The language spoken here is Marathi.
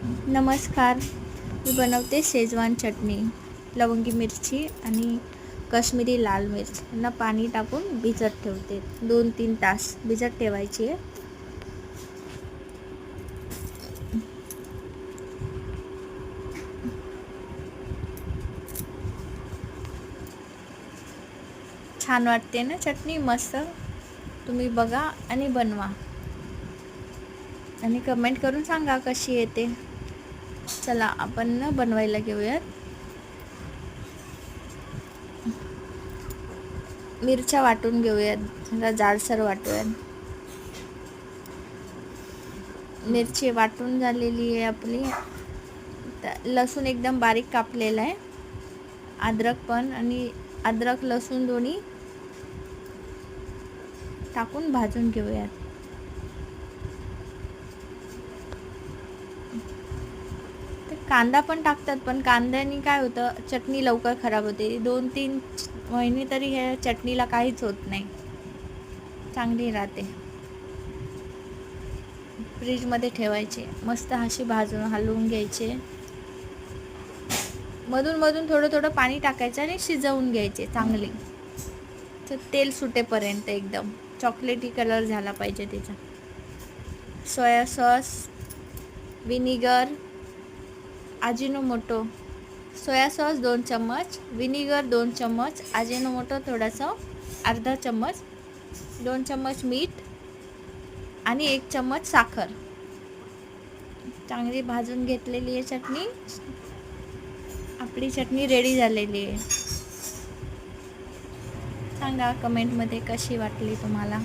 नमस्कार. मी बनवते शेजवान चटणी. लवंगी मिरची आणि काश्मीरी लाल मिर्च यांना पाणी टाकून भिजत ठेवते. 2-3 तास भिजत ठेवायची आहे. छान वाटते ना चटणी, मस्त. तुम्ही बघा आणि बनवा आणि कमेंट करून सांगा कशी येते. चला आपण ना बनवायला घेऊयात. मिरच्या वाटून घेऊयात, जरा जाडसर वाटूयात. मिरची वाटून झालेली आहे आपली. लसूण एकदम बारीक कापलेला आहे. अद्रक पण, आणि अद्रक लसूण दोन्ही टाकून भाजून घेऊयात. कांदा पण टाकतात, पण कांद्याने काय होतं, चटणी लवकर खराब होते. 2-3 महिने तरी ह्या चटणीला काहीच होत नाही, चांगली राहते. फ्रीजमध्ये ठेवायचे, मस्त अशी भाजून हलवून घ्यायचे. मधून थोडं थोडं पाणी टाकायचं आणि शिजवून घ्यायचे चांगले. तर तेल सुटेपर्यंत एकदम चॉकलेटी कलर झाला पाहिजे त्याचा. Soya sauce, vinegar, Ajinomoto. Soya sauce 2 चम्मच, विनिगर 2 चम्मच, अजिनोमोटो थोडासा अर्धा चम्मच, 2 चम्मच मीठ आणि 1 चम्मच साखर. चांगली भाजून घेतलेली आहे चटणी. आपली चटणी रेडी झालेली आहे. सांगा कमेंटमध्ये कशी वाटली तुम्हाला.